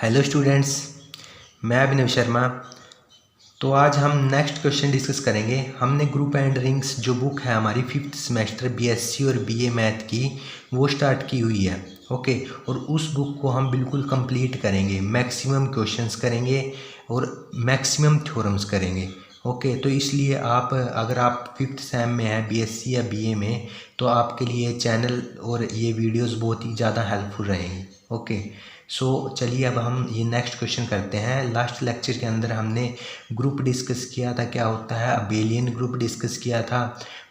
Hello students, मैं अभिनव शर्मा। तो आज हम नेक्स्ट क्वेश्चन डिस्कस करेंगे। हमने ग्रुप एंड रिंग्स जो बुक है हमारी 5th सेमेस्टर बीएससी और बीए मैथ की, वो स्टार्ट की हुई है। ओके, और उस बुक को हम बिल्कुल कंप्लीट करेंगे, मैक्सिमम क्वेश्चंस करेंगे और मैक्सिमम थ्योरम्स करेंगे। ओके, तो इसलिए अगर आप 5th सेम में हैं बीएससी या बीए में, तो आपके लिए चैनल और ये वीडियोस बहुत ही ज़्यादा हेल्पफुल रहेंगी। ओके, सो चलिए अब हम ये नेक्स्ट क्वेश्चन करते हैं। लास्ट लेक्चर के अंदर हमने ग्रुप डिस्कस किया था, क्या होता है अबेलियन ग्रुप डिस्कस किया था।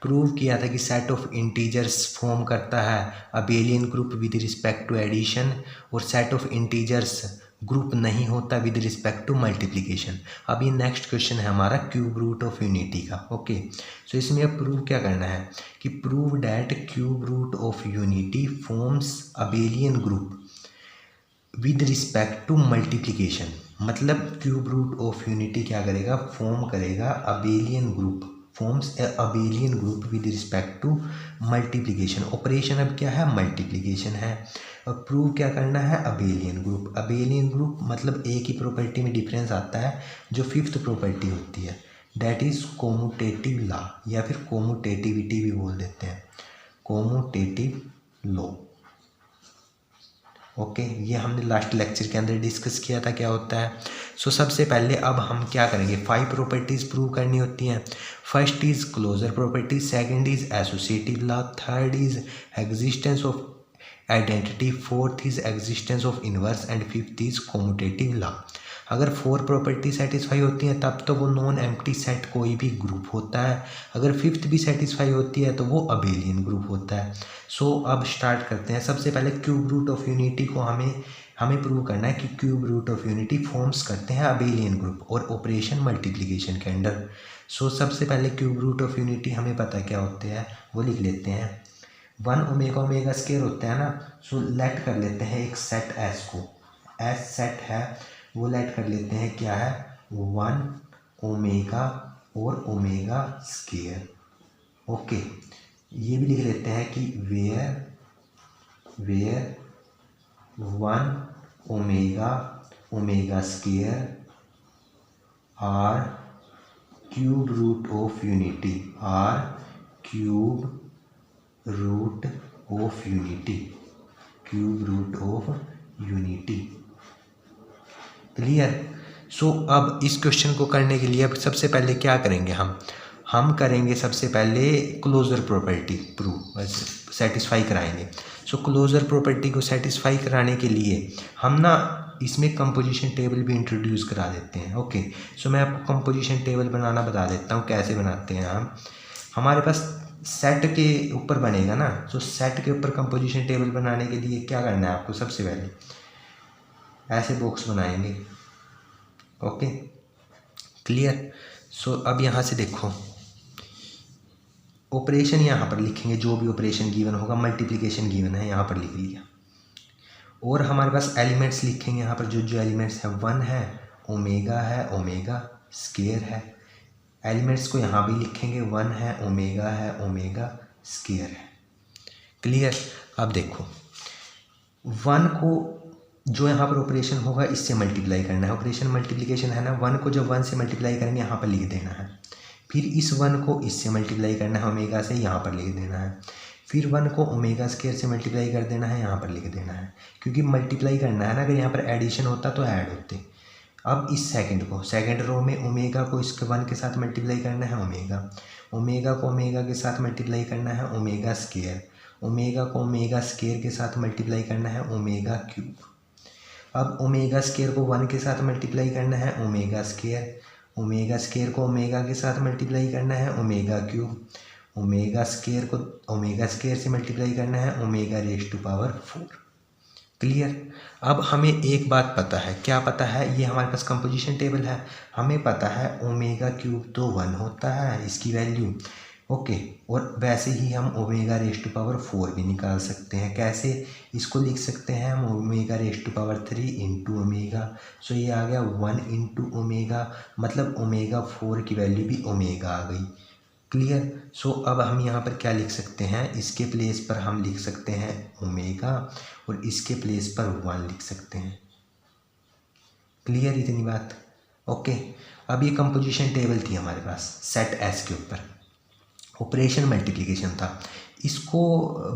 प्रूव किया था कि सेट ऑफ इंटीजर्स फॉर्म करता है abelian group with respect to addition, और सेट ऑफ इंटीजर्स ग्रुप नहीं होता विद रिस्पेक्ट टू मल्टीप्लिकेशन। अब ये नेक्स्ट क्वेश्चन है हमारा क्यूब रूट ऑफ यूनिटी का। ओके, सो इसमें अब प्रूव क्या करना है कि prove that cube root of unity forms abelian group with respect to multiplication. मतलब क्यूब रूट ऑफ यूनिटी क्या करेगा, फॉर्म करेगा abelian group, forms a abelian group with respect to multiplication. Operation अब क्या है, मल्टीप्लिकेशन है। और प्रूव क्या करना है, अबेलियन ग्रुप। अबेलियन ग्रुप मतलब एक ही प्रॉपर्टी में डिफरेंस आता है, जो 5th प्रॉपर्टी होती है, दैट इज कोमुटेटिव लॉ, या फिर कोमुटेटिविटी भी बोल देते हैं, कोमुटेटिव लॉ। ओके, ये हमने लास्ट लेक्चर के अंदर डिस्कस किया था क्या होता है। सो सबसे पहले अब हम क्या करेंगे, 5 प्रॉपर्टीज़ प्रूव करनी होती हैं। First is closure property, second is associative law, third is existence of identity, fourth is existence of inverse and fifth is commutative law. अगर 4 प्रॉपर्टी सेटिस्फाई होती हैं तब तो वो नॉन एम्प्टी सेट कोई भी ग्रुप होता है। अगर 5th भी सेटिस्फाई होती है तो वो अबेलियन ग्रुप होता है। सो अब स्टार्ट करते हैं। सबसे पहले क्यूब रूट ऑफ यूनिटी को हमें प्रूव करना है कि cube root of unity forms करते हैं अबेलियन ग्रुप और ऑपरेशन मल्टीप्लिकेशन के अंडर। सो सबसे पहले क्यूब रूट ऑफ यूनिटी हमें पता क्या होते हैं, वो लिख लेते हैं। 1 ओमेगा ओमेगा स्क्वायर होता है ना। सो लेट कर लेते हैं एक सेट एस को, एस सेट है वो लेट कर लेते हैं क्या है, 1 ओमेगा और ओमेगा स्क्वायर। ओके, ये भी लिख लेते हैं कि where 1 omega omega square are cube root of unity, are cube root of unity, cube root of unity. Clear. So अब इस क्वेश्चन को करने के लिए अब सबसे पहले क्या करेंगे, हम करेंगे सबसे पहले क्लोजर प्रॉपर्टी प्रूव सेटिस्फाई कराएंगे। सो क्लोजर प्रॉपर्टी को सेटिस्फाई कराने के लिए हम ना इसमें कंपोजिशन टेबल भी इंट्रोड्यूस करा देते हैं। ओके, सो मैं आपको कंपोजिशन टेबल बनाना बता देता हूँ कैसे बनाते हैं हम। हमारे पास सेट के ऊपर बनेगा ना, सो सेट के ऊपर कंपोजिशन टेबल बनाने के लिए क्या करना है आपको, सबसे पहले ऐसे बॉक्स बनाएंगे। Okay, clear. सो अब यहाँ से देखो, ऑपरेशन यहाँ पर लिखेंगे, जो भी ऑपरेशन गिवन होगा, मल्टीप्लिकेशन गिवन है यहाँ पर लिख लिया, और हमारे पास एलिमेंट्स लिखेंगे यहाँ पर, जो एलिमेंट्स हैं 1 है, ओमेगा स्क्वायर है। एलिमेंट्स को यहाँ भी लिखेंगे, 1 है, ओमेगा स्क्वायर है। क्लियर। अब देखो 1 को जो यहाँ पर ऑपरेशन होगा इससे मल्टीप्लाई करना है, ऑपरेशन मल्टीप्लिकेशन है ना। 1 को जब 1 से मल्टीप्लाई करेंगे यहाँ पर लिख देना है, फिर इस 1 को इससे मल्टीप्लाई करना है ओमेगा से, यहाँ पर लिख देना है, फिर 1 को ओमेगा स्क्वायर से मल्टीप्लाई कर देना है, यहाँ पर लिख देना है, क्योंकि मल्टीप्लाई करना है ना। अगर यहाँ पर एडिशन होता तो ऐड होते। अब इस सेकंड रो में ओमेगा को इसके 1 के साथ मल्टीप्लाई करना है, ओमेगा को ओमेगा के साथ मल्टीप्लाई करना है, ओमेगा स्क्वायर, ओमेगा को ओमेगा स्क्वायर के साथ मल्टीप्लाई करना है, ओमेगा क्यूब। अब ओमेगा स्क्वायर को 1 के साथ मल्टीप्लाई करना है, ओमेगा स्क्वायर को ओमेगा के साथ मल्टीप्लाई करना है, ओमेगा क्यूब, ओमेगा स्क्वायर को ओमेगा स्क्वायर से मल्टीप्लाई करना है, omega raise to power 4। Clear. अब हमें एक बात पता है, क्या पता है, ये हमारे पास कंपोजिशन टेबल है, हमें पता है ओमेगा क्यूब तो 1 होता है इसकी वैल्यू। ओके, और वैसे ही हम ओमेगा रेज़ टू पावर 4 भी निकाल सकते हैं। कैसे, इसको लिख सकते हैं हम omega raise to power 3 into omega. So ये आ गया 1 इंटू ओमेगा, मतलब ओमेगा 4 की वैल्यू भी ओमेगा आ गई। क्लियर। सो अब हम यहाँ पर क्या लिख सकते हैं, इसके प्लेस पर हम लिख सकते हैं ओमेगा, और इसके प्लेस पर 1 लिख सकते हैं। क्लियर इतनी बात? ओके। अब ये कंपोजिशन टेबल थी हमारे पास सेट एस के ऊपर, ऑपरेशन मल्टीप्लिकेशन था। इसको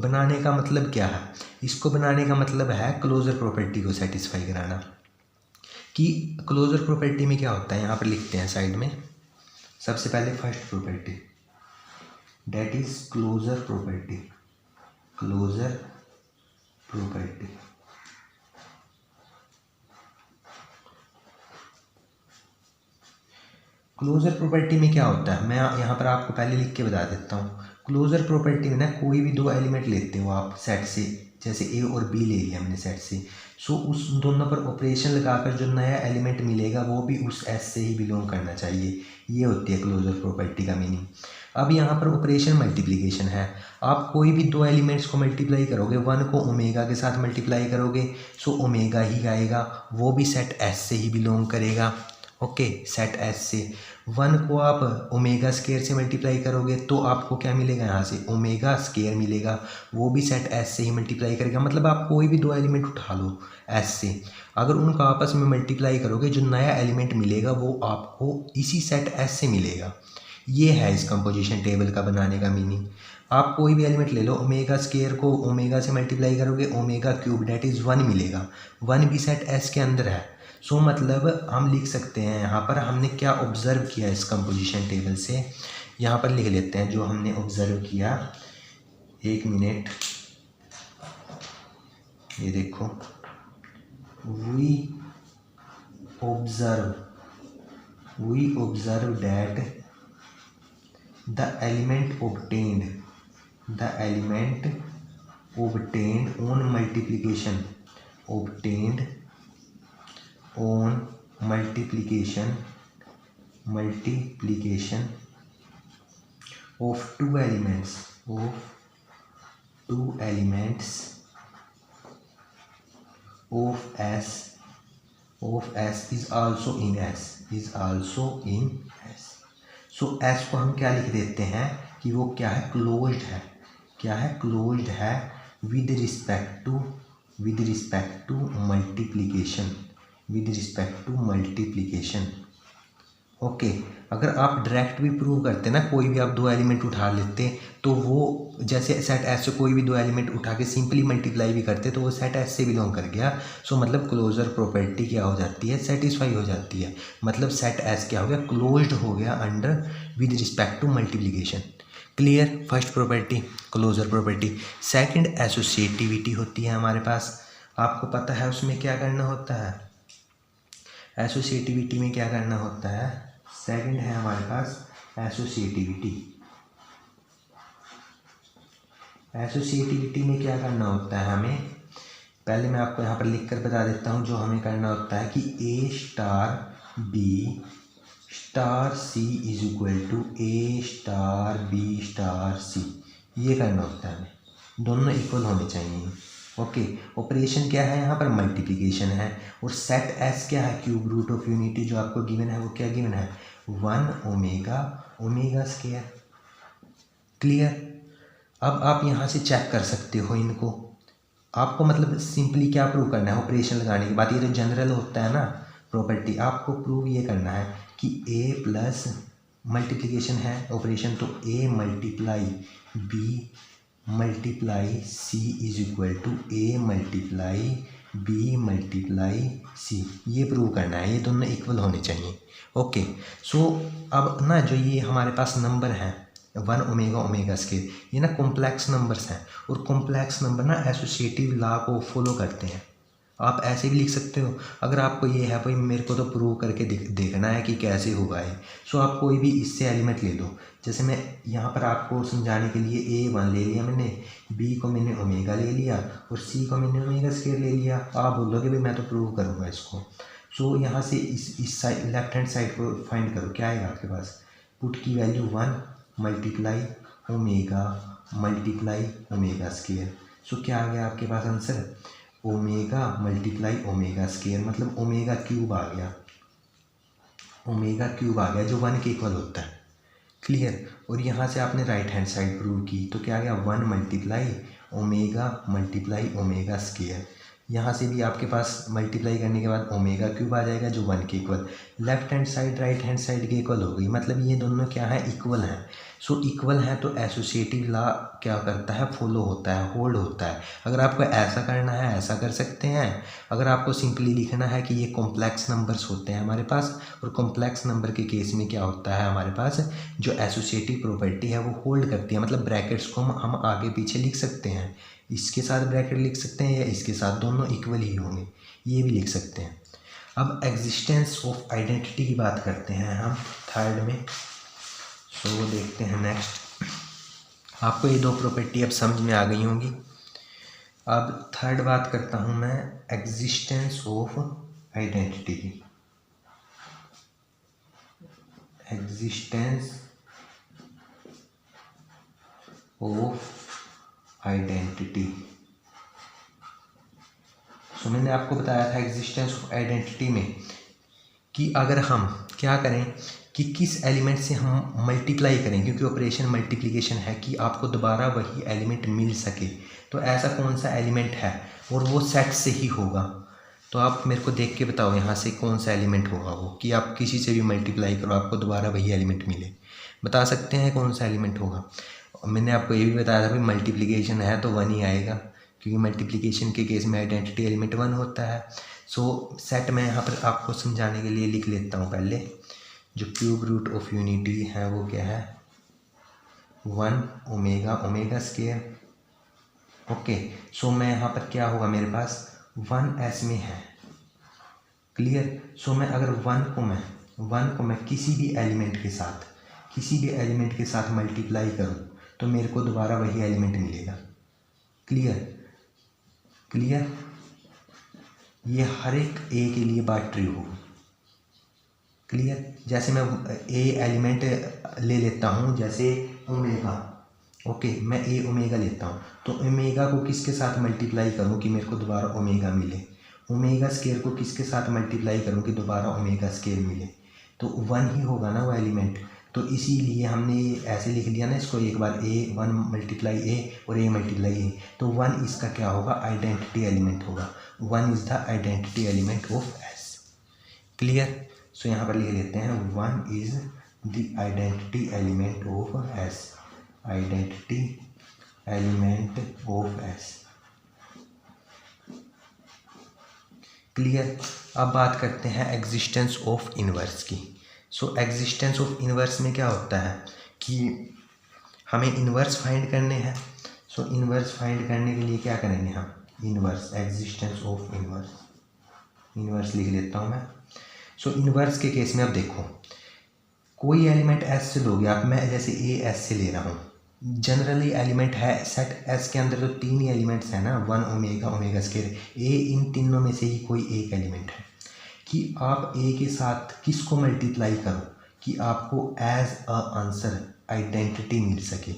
बनाने का मतलब क्या है? इसको बनाने का मतलब है क्लोजर प्रॉपर्टी को सेटिस्फाई कराना। कि क्लोजर प्रॉपर्टी में क्या होता है, यहाँ पर लिखते हैं साइड में। सबसे पहले first property that is closure property. Closure property closure property में क्या होता है, मैं यहाँ पर आपको पहले लिख के बता देता हूँ। क्लोजर प्रॉपर्टी में ना कोई भी दो एलिमेंट लेते हो आप सेट से, जैसे ए और बी ले लिया मैंने सेट से, सो उस दोनों पर ऑपरेशन लगाकर जो नया एलिमेंट मिलेगा वो भी उस एस से ही बिलोंग करना चाहिए। ये होती है क्लोजर प्रॉपर्टी का मीनिंग। अब यहाँ पर ऑपरेशन मल्टीप्लिकेशन है। आप कोई भी दो एलिमेंट्स को मल्टीप्लाई करोगे, वन को ओमेगा के साथ मल्टीप्लाई करोगे सो ओमेगा ही आएगा, वो भी सेट एस से ही बिलोंग करेगा। ओके, सेट एस से वन को आप ओमेगा स्केयर से मल्टीप्लाई करोगे तो आपको क्या मिलेगा, यहाँ से ओमेगा स्केयर मिलेगा, वो भी सेट एस से ही मल्टीप्लाई करेगा। मतलब आप कोई भी दो एलिमेंट उठा लो एस से, अगर उनका आपस में मल्टीप्लाई करोगे जो नया एलिमेंट मिलेगा वो आपको इसी सेट एस से मिलेगा। ये है इस कंपोजिशन टेबल का बनाने का मीनिंग। आप कोई भी एलिमेंट ले लो, ओमेगा स्केयर को ओमेगा से मल्टीप्लाई करोगे ओमेगा क्यूब डेट इज़ 1 मिलेगा, 1 भी सेट एस के अंदर है। सो मतलब हम लिख सकते हैं यहाँ पर हमने क्या ऑब्ज़र्व किया इस कंपोजिशन टेबल से, यहाँ पर लिख लेते हैं जो हमने ऑब्ज़र्व किया। एक मिनट, ये देखो, we observe that the element obtained on multiplication of two elements of S is also in S। So S को हम क्या लिख देते हैं कि वो क्या है, क्लोज्ड है with respect to multiplication. Okay, अगर आप डायरेक्ट भी प्रूव करते ना, कोई भी आप दो एलिमेंट उठा लेते तो वो जैसे सेट एस से कोई भी दो एलिमेंट उठा के सिंपली मल्टीप्लाई भी करते तो वो सेट एस से बिलोंग कर गया। सो मतलब क्लोजर प्रॉपर्टी क्या हो जाती है, सेटिस्फाई हो जाती है। मतलब सेट एस क्या हो गया, क्लोज्ड हो गया under with respect to multiplication. Clear? First property closure property. Second associativity होती है हमारे पास। आपको पता है उसमें क्या करना होता है, एसोसिएटिविटी में क्या करना होता है। सेकंड है हमारे पास एसोसिएटिविटी में क्या करना होता है हमें, पहले मैं आपको यहाँ पर लिख कर बता देता हूँ। जो हमें करना होता है कि a star b star c is equal to a star b star c, ये करना होता है हमें, दोनों इक्वल होने चाहिए। ओके, ऑपरेशन क्या है यहाँ पर, मल्टीप्लिकेशन है। और सेट एस क्या है, क्यूब रूट ऑफ यूनिटी जो आपको गिवन है वो क्या गिवन है, 1 ओमेगा स्केयर। क्लियर? अब आप यहाँ से चेक कर सकते हो इनको। आपको मतलब सिंपली क्या प्रूव करना है, ऑपरेशन लगाने के बाद, ये तो जनरल होता है ना प्रॉपर्टी, आपको प्रूव ये करना है कि ए प्लस मल्टीप्लिकेशन है ऑपरेशन, तो a multiply b multiply c is equal to a multiply b multiply c, ये प्रूव करना है, ये दोनों इक्वल होने चाहिए। ओके, सो अब ना जो ये हमारे पास नंबर हैं 1 ओमेगा स्केयर, ये ना कॉम्प्लेक्स नंबर्स हैं, और कॉम्प्लेक्स नंबर ना एसोसिएटिव लॉ को फॉलो करते हैं। आप ऐसे भी लिख सकते हो, अगर आपको ये है भाई मेरे को तो प्रूव करके देखना है कि कैसे होगा ये, सो आप कोई भी इससे एलिमेंट ले लो। जैसे मैं यहाँ पर आपको समझाने के लिए A1 ले लिया मैंने, B को मैंने ओमेगा ले लिया और C को मैंने ओमेगा स्केयर ले लिया। आप बोलोगे भाई मैं तो प्रूव करूँगा इसको। सो यहाँ से इस साइड लेफ्ट हैंड साइड को फाइंड करो, क्या आएगा आपके पास, पुट की value 1 multiply omega square. So क्या आ गया आपके पास answer, omega multiply omega square, मतलब ओमेगा क्यूब आ गया, जो 1 के इक्वल होता है। क्लियर? और यहाँ से आपने राइट हैंड साइड प्रूव की तो क्या आ गया, 1 मल्टीप्लाई ओमेगा स्केयर। यहाँ से भी आपके पास मल्टीप्लाई करने के बाद ओमेगा क्यूब आ जाएगा जो 1 के equal. Left hand side right hand side के इक्वल हो गई, मतलब ये दोनों क्या है, इक्वल हैं। सो इक्वल है तो एसोसिएटिव लॉ क्या करता है, फॉलो होता है, होल्ड होता है। अगर आपको ऐसा करना है ऐसा कर सकते हैं, अगर आपको सिंपली लिखना है कि ये कॉम्प्लेक्स नंबर्स होते हैं हमारे पास, और कॉम्प्लेक्स नंबर के केस में क्या होता है हमारे पास, जो एसोसिएटिव प्रॉपर्टी है वो होल्ड करती है। मतलब ब्रैकेट्स को हम आगे पीछे लिख सकते हैं, इसके साथ ब्रैकेट लिख सकते हैं या इसके साथ, दोनों इक्वल ही होंगे, ये भी लिख सकते हैं। अब एग्जिस्टेंस ऑफ आइडेंटिटी की बात करते हैं हम थर्ड में। सो वो देखते हैं नेक्स्ट। आपको ये दो प्रॉपर्टी अब समझ में आ गई होंगी। अब थर्ड बात करता हूँ मैं एग्जिस्टेंस ऑफ आइडेंटिटी की। Existence of identity. सो मैंने आपको बताया था एग्जिस्टेंस ऑफ आइडेंटिटी में कि अगर हम क्या करें कि किस एलिमेंट से हम मल्टीप्लाई करें, क्योंकि ऑपरेशन मल्टीप्लिकेशन है, कि आपको दोबारा वही एलिमेंट मिल सके, तो ऐसा कौन सा एलिमेंट है, और वो सेट से ही होगा। तो आप मेरे को देख के बताओ यहाँ से कौन सा एलिमेंट होगा वो, कि आप किसी से भी मल्टीप्लाई करो आपको दोबारा वही एलिमेंट मिले। बता सकते हैं कौन सा एलिमेंट होगा। मैंने आपको ये भी बताया था भाई मल्टीप्लिकेशन है तो 1 ही आएगा, क्योंकि मल्टीप्लिकेशन के केस में आइडेंटिटी एलिमेंट 1 होता है। सो सेट मैं यहाँ पर आपको समझाने के लिए लिख लेता हूँ पहले। जो क्यूब रूट ऑफ यूनिटी है वो क्या है, 1 ओमेगा ओमेगा स्क्वायर। ओके, सो मैं यहाँ पर क्या होगा मेरे पास 1 एस में है, क्लियर। सो मैं अगर 1 को मैं किसी भी एलिमेंट के साथ मल्टीप्लाई करूँ तो मेरे को दोबारा वही एलिमेंट मिलेगा। क्लियर, ये हर एक ए के लिए बात ट्रू होगी। क्लियर, जैसे मैं ए एलिमेंट ले लेता हूँ, जैसे ओमेगा। ओके, मैं ए ओमेगा लेता हूँ, तो ओमेगा को किसके साथ मल्टीप्लाई करूँ कि मेरे को दोबारा ओमेगा मिले, ओमेगा स्क्वायर को किसके साथ मल्टीप्लाई करूँ कि दोबारा ओमेगा स्क्वायर मिले, तो 1 ही होगा ना वो एलिमेंट। तो इसीलिए हमने ये ऐसे लिख दिया ना इसको, एक बार ए 1 मल्टीप्लाई ए और ए मल्टीप्लाई ए, तो 1 इसका क्या होगा, आइडेंटिटी एलिमेंट होगा। 1 is the identity element of S. Clear, so यहाँ पर लिख लेते हैं 1 is the identity element of S, identity element of S. Clear, अब बात करते हैं एग्जिस्टेंस ऑफ इनवर्स की। सो एग्जिस्टेंस ऑफ इनवर्स में क्या होता है कि हमें इनवर्स फाइंड करने हैं। सो इनवर्स फाइंड करने के लिए क्या करेंगे हम, इनवर्स, एग्जिस्टेंस ऑफ इनवर्स लिख लेता हूँ मैं। सो इनवर्स के केस में अब देखो, कोई एलिमेंट एस से लोगे आप, मैं जैसे ए एस से ले रहा हूँ, जनरली एलिमेंट है सेट एस के अंदर तो 3 ही एलिमेंट्स हैं ना, 1 ओमेगा ओमेगा स्क्वायर ए, इन तीनों में से ही कोई एक एलिमेंट है। कि आप ए के साथ किसको मल्टीप्लाई करो कि आपको एज अ आंसर आइडेंटिटी मिल सके,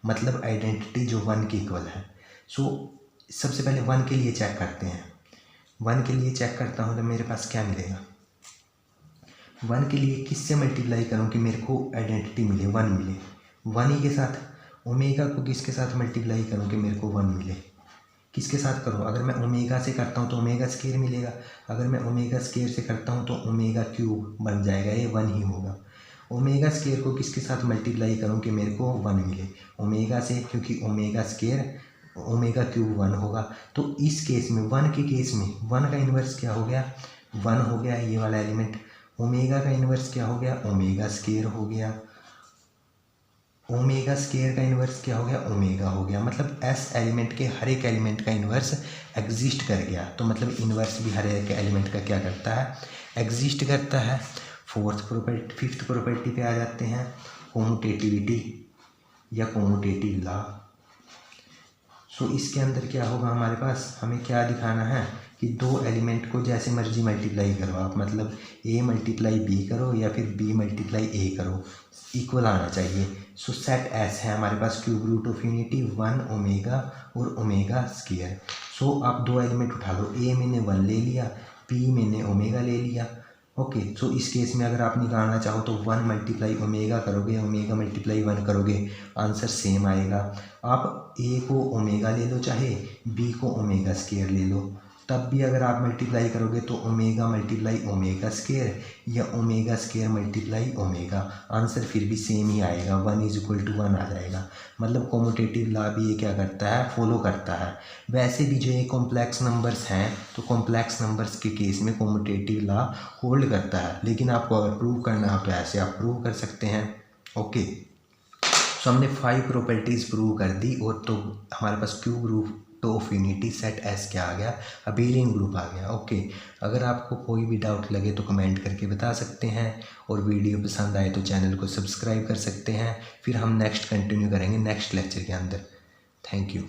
मतलब आइडेंटिटी जो 1 के इक्वल है। सो सबसे पहले 1 के लिए चेक करते हैं। 1 के लिए चेक करता हूँ तो मेरे पास क्या मिलेगा, 1 के लिए किससे मल्टीप्लाई करूँ कि मेरे को आइडेंटिटी मिले, 1 मिले, 1 ही के साथ। ओमेगा को किसके साथ मल्टीप्लाई करूँ कि मेरे को 1 मिले, किसके साथ करूँ, अगर मैं ओमेगा से करता हूँ तो ओमेगा स्क्वायर मिलेगा, अगर मैं ओमेगा स्क्वायर से करता हूँ तो ओमेगा क्यूब बन जाएगा, ये 1 ही होगा। ओमेगा स्क्वायर को किसके साथ मल्टीप्लाई करूँ कि मेरे को 1 मिले, ओमेगा से, क्योंकि ओमेगा स्क्वायर ओमेगा क्यूब 1 होगा। तो इस केस में 1 के केस में 1 का इन्वर्स क्या हो गया, 1 हो गया ये वाला एलिमेंट। ओमेगा का इन्वर्स क्या हो गया, ओमेगा स्क्वायर हो गया। ओमेगा स्क्वायर का इन्वर्स क्या हो गया, ओमेगा हो गया। मतलब एस एलिमेंट के हर एक एलिमेंट का इन्वर्स एग्जिस्ट कर गया। तो मतलब इन्वर्स भी हर एक एलिमेंट का क्या करता है, एग्जिस्ट करता है। फिफ्थ प्रॉपर्टी पे आ जाते हैं, कोमुटेटिविटी या कोमुटेटिव लॉ। सो इसके अंदर क्या होगा हमारे पास, हमें क्या दिखाना है कि 2 एलिमेंट को जैसे मर्जी मल्टीप्लाई करो आप, मतलब ए मल्टीप्लाई बी करो या फिर बी मल्टीप्लाई ए करो, इक्वल आना चाहिए। सो सेट एस है हमारे पास, cube root of unity 1 omega और ओमेगा स्क्वायर। सो आप 2 एलिमेंट उठा लो, ए मैंने 1 ले लिया, बी मैंने ओमेगा ले लिया। ओके, सो इस केस में अगर आप निकालना चाहो तो 1 मल्टीप्लाई ओमेगा करोगे, ओमेगा मल्टीप्लाई 1 करोगे, आंसर सेम आएगा। आप ए को ओमेगा ले लो चाहे बी को ओमेगा स्क्वायर ले लो, तब भी अगर आप मल्टीप्लाई करोगे तो ओमेगा मल्टीप्लाई ओमेगा स्केयर या omega square multiply omega, answer फिर भी सेम ही आएगा, 1 = 1 आ जाएगा। मतलब कॉम्यूटेटिव लॉ भी ये क्या करता है, फॉलो करता है। वैसे भी जो ये कॉम्प्लेक्स नंबर्स हैं तो कॉम्प्लेक्स नंबर्स के केस में कॉम्यूटेटिव लॉ होल्ड करता है, लेकिन आपको अगर प्रूव करना हो तो ऐसे आप प्रूव कर सकते हैं। ओके, तो हमने 5 प्रॉपर्टीज़ प्रूव कर दी और तो हमारे पास cube root of unity set S क्या आ गया, अबेलियन ग्रुप आ गया। ओके, अगर आपको कोई भी डाउट लगे तो कमेंट करके बता सकते हैं, और वीडियो पसंद आए तो चैनल को सब्सक्राइब कर सकते हैं। फिर हम नेक्स्ट कंटिन्यू करेंगे नेक्स्ट लेक्चर के अंदर। Thank you.